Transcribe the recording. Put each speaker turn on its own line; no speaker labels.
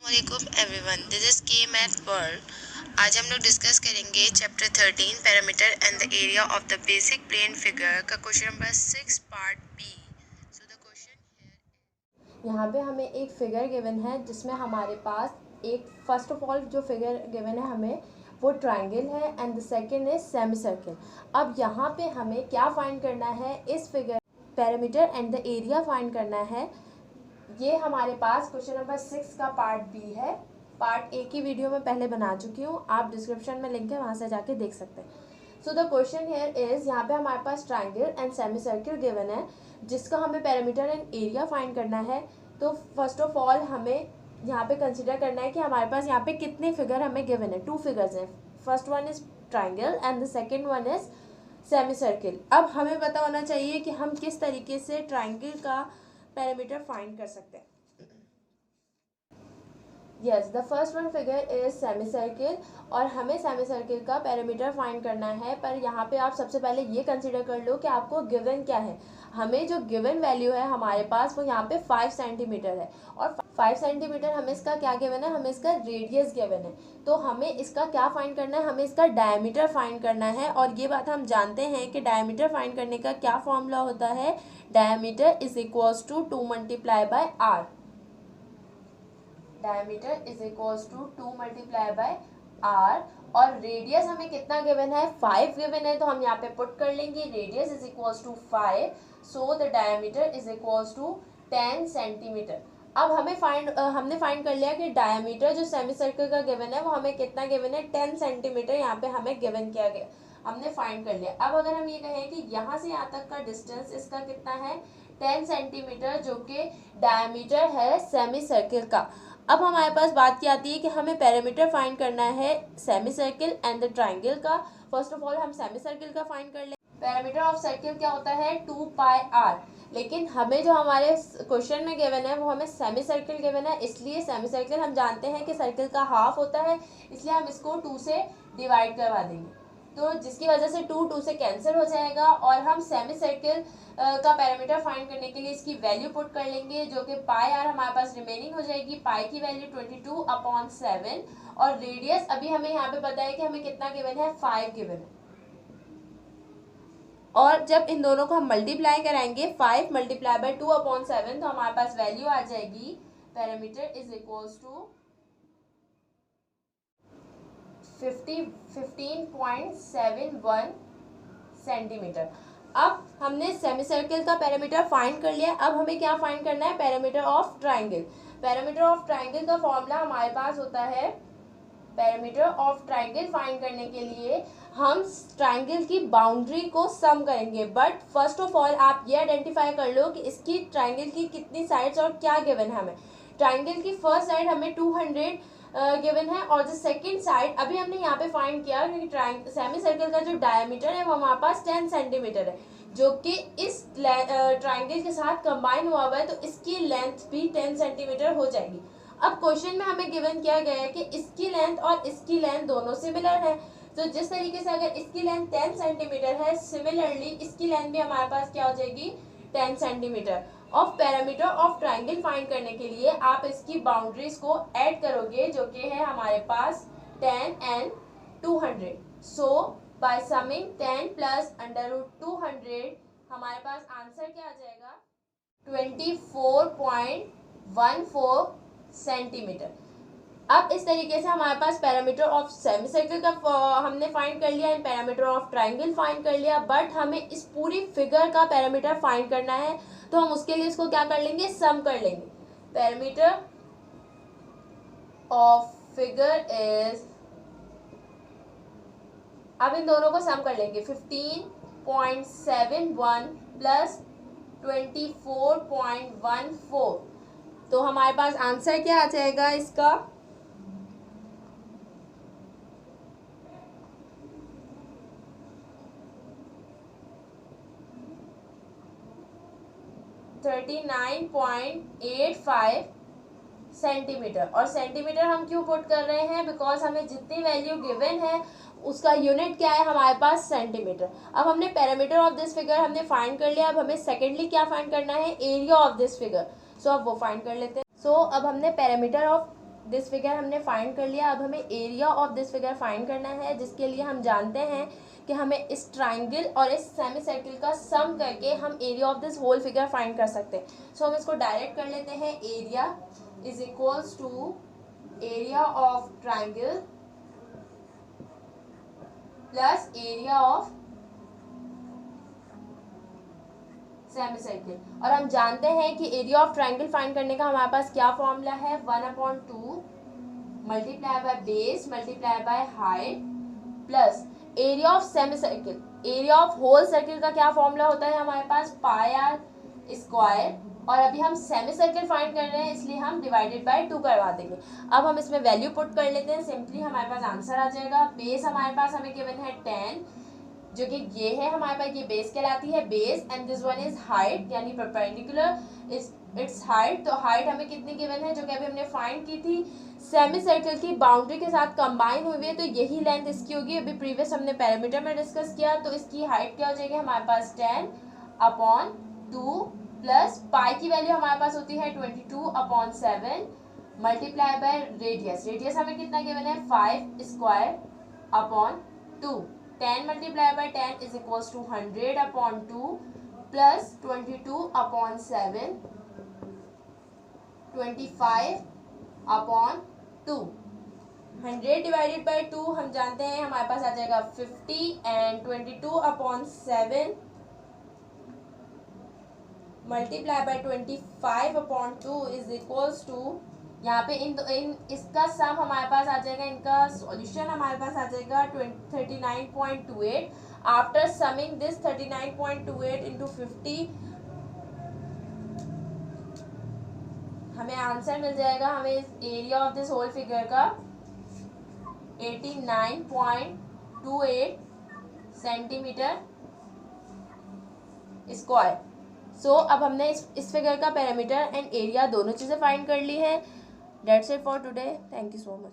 वालेकुम everyone, this is K math world. आज हम लोग डिस्कस करेंगे chapter 13 perimeter and the area of the basic plane figure का question number 6 part B. So the question
यहाँ पे हमें एक फिगर गिवन है जिसमें हमारे पास एक फर्स्ट ऑफ ऑल जो फिगर गिवन है हमें वो ट्रायंगल है and the second is semi circle. अब यहाँ पे हमें क्या फाइंड करना है, इस figure parameter and the area find करना है। ये हमारे पास क्वेश्चन नंबर 6 का पार्ट बी है। पार्ट ए की वीडियो में पहले बना चुकी हूँ, आप डिस्क्रिप्शन में लिंक है वहाँ से जाके देख सकते हैं। So the question here is, यहाँ पे हमारे पास triangle and semicircle given है जिसका हमें पैरामीटर एंड एरिया फाइंड करना है। तो फर्स्ट ऑफ ऑल हमें यहाँ पे कंसिडर करना है कि हमारे पास यहाँ पे कितने फिगर हमें गिवन है। 2 फिगर्स हैं, first one is triangle and the second one is semi circle. अब हमें पता होना चाहिए कि हम किस तरीके से ट्रायंगल का पैरामीटर फाइंड कर सकते हैं। Yes, the first one figure is semi circle और हमें सेमी सर्कल का पैरामीटर फाइंड करना है। पर यहाँ पे आप सबसे पहले ये कंसिडर कर लो कि आपको गिवन क्या है। हमें जो गिवन वैल्यू है हमारे पास वो यहाँ पे 5 सेंटीमीटर है और 5 सेंटीमीटर हमें इसका क्या गिवन है, हमें इसका रेडियस गिवन है। तो हमें इसका क्या फाइंड करना है, हमें इसका डायमीटर फाइंड करना है। और ये बात हम जानते हैं कि डायमीटर फाइंड करने का क्या फॉर्मूला होता है, diameter is equals to 2 multiply by r. Diameter is equals to 2 multiply by r और रेडियस हमें कितना गिवन है, 5 गिवन है। तो हम यहाँ पे पुट कर लेंगे radius is equals to 5, so the diameter is equals to 10 centimetre. अब हमने फाइंड कर लिया कि डायमीटर जो सेमी सर्कल का गिवन है वो हमें कितना गिवन है, 10 सेंटीमीटर यहाँ पे हमें गिवन किया गया, हमने फाइंड कर लिया। अब अगर हम ये कहें कि यहाँ से यहाँ तक का डिस्टेंस इसका कितना है, 10 सेंटीमीटर, जो कि डायमीटर है सेमी सर्कल का। अब हमारे पास बात क्या आती है कि हमें पैरामीटर फाइंड करना है semi circle and the triangle का। फर्स्ट ऑफ ऑल हम सेमी सर्कल का फाइंड कर ले। पैरामीटर ऑफ सर्कल क्या होता है, 2 पाई आर। लेकिन हमें जो हमारे क्वेश्चन में गिवन है वो हमें सेमी सर्कल गिवन है, इसलिए सेमी सर्कल हम जानते हैं कि सर्कल का हाफ होता है, इसलिए हम इसको 2 से डिवाइड करवा देंगे। तो जिसकी वजह से 2 से कैंसिल हो जाएगा और हम सेमी सर्कल का पैरामीटर फाइंड करने के लिए इसकी वैल्यू पुट कर लेंगे, जो कि पाई आर हमारे पास रिमेनिंग हो जाएगी। पाई की वैल्यू 22/7 और रेडियस अभी हमें यहाँ पे पता है कि हमें कितना गिवन है, 5 गिवन है। और जब इन दोनों को हम मल्टीप्लाई कराएंगे 5 मल्टीप्लाई बाय 2/7 तो हमारे पास वैल्यू आ जाएगी, parameter is equals to 15.71 centimetre. अब हमने सेमी सर्कल का पैरामीटर फाइंड कर लिया। अब हमें क्या फाइंड करना है, parameter of triangle. Parameter of triangle का फॉर्मूला हमारे पास होता है, पैरामीटर ऑफ ट्रायंगल फाइंड करने के लिए हम ट्रायंगल की बाउंड्री को सम करेंगे। बट फर्स्ट ऑफ ऑल आप ये आइडेंटिफाई कर लो कि इसकी ट्रायंगल की कितनी साइड्स और क्या गिवन है हमें। ट्रायंगल की फर्स्ट साइड हमें 200 गिवन है और जो सेकंड साइड अभी हमने यहाँ पे फाइंड किया कि सेमी सर्कल का जो डायमीटर है वो हमारे पास 10 सेंटीमीटर है, जो कि इस ट्रायंगल के साथ कंबाइन हुआ हुआ है, तो इसकी लेंथ भी 10 सेंटीमीटर हो जाएगी। अब क्वेश्चन में हमें गिवन किया गया है कि इसकी लेंथ और इसकी लेंथ दोनों सिमिलर है। तो जिस तरीके से अगर इसकी लेंथ 10 सेंटीमीटर है, सिमिलरली इसकी लेंथ भी हमारे पास क्या हो जाएगी, 10 centimetre. Of parameter of triangle find करने के लिए आप इसकी बाउंड्रीज को ऐड करोगे, जो कि है हमारे पास 10 and 200। So by summing 10 plus √200 हमारे पास आंसर क्या आ जाएगा, 24.14 सेंटीमीटर। अब इस तरीके से हमारे पास पैरामीटर ऑफ सेमी सर्कल का हमने फाइंड कर लिया, पैरामीटर ऑफ ट्रायंगल फाइंड कर लिया। बट हमें इस पूरी फिगर का पैरामीटर फाइंड करना है, तो हम उसके लिए इसको क्या कर लेंगे, सम कर लेंगे। पैरामीटर ऑफ फिगर इज, अब इन दोनों को सम कर लेंगे, 15.71 प्लस 24.14। तो हमारे पास आंसर क्या आ जाएगा इसका, 39.85 सेंटीमीटर। और सेंटीमीटर हम क्यों पुट कर रहे हैं, बिकॉज हमें जितनी वैल्यू गिवन है उसका यूनिट क्या है हमारे पास, सेंटीमीटर। अब हमने पैरामीटर ऑफ दिस फिगर हमने फाइंड कर लिया। अब हमें सेकेंडली क्या फाइंड करना है, एरिया ऑफ दिस फिगर। सो अब वो फाइंड कर लेते हैं। सो अब हमने पैरामीटर ऑफ दिस फिगर हमने फाइंड कर लिया. अब हमें area of this figure find करना है, जिसके लिए हम जानते हैं कि हमें इस ट्राइंगल और इस सेमी सर्किल का सम करके हम area of this whole figure find कर सकते हैं. सो हम इसको डायरेक्ट कर लेते हैं. Area is equals to area of triangle plus area of semi circle. और हम जानते हैं कि एरिया ऑफ ट्राइंगल फाइंड करने का हमारे पास क्या फॉर्मूला है, 1/2 multiply by base multiply by height plus area of semi circle. Area of whole circle का क्या फॉर्मूला होता है हमारे पास, पाई आर स्क्वायर. और अभी हम सेमी सर्किल फाइंड कर रहे हैं, इसलिए हम डिवाइडेड बाय 2 करवा देंगे. अब हम इसमें वैल्यू पुट कर लेते हैं. सिंपली हमारे पास आंसर आ जाएगा. बेस हमारे पास हमें गिवन है 10, जो कि ये है हमारे पास, ये बेस कहलाती है base. And this one is height, यानी परपेंडिकुलर इट्स हाइट. तो हाइट हमें कितनी गिवन है, जो कि अभी हमने फाइंड की थी, सेमी सर्कल की बाउंड्री के साथ कंबाइन हुई है, तो यही लेंथ इसकी होगी. अभी प्रीवियस हमने पैरामीटर में डिस्कस किया, तो इसकी हाइट क्या हो जाएगी हमारे पास, 10/2 प्लस पाई की वैल्यू हमारे पास होती है 22/7 मल्टीप्लाई बाय रेडियस. रेडियस हमें कितना गिवन है, 5/2. 10 multiply by 10 is equals to 100/2 plus 22/7 25/2. 100 divided by 2 हम जानते हैं हमारे पास आ जाएगा 50 and 22/7 multiply by 25/2 is equals to, यहाँ पे इसका सम हमारे पास आ जाएगा, इनका सॉल्यूशन हमारे पास आ जाएगा 39.28. आफ्टर समिंग दिस 39.28 इंटू 50 हमें आंसर मिल जाएगा. हमें area of this whole figure का 89.28 सेंटीमीटर स्क्वायर. सो अब हमने इस फिगर का पैरामीटर एंड एरिया दोनों चीज़ें फाइंड कर ली है. That's it for today. Thank you so much.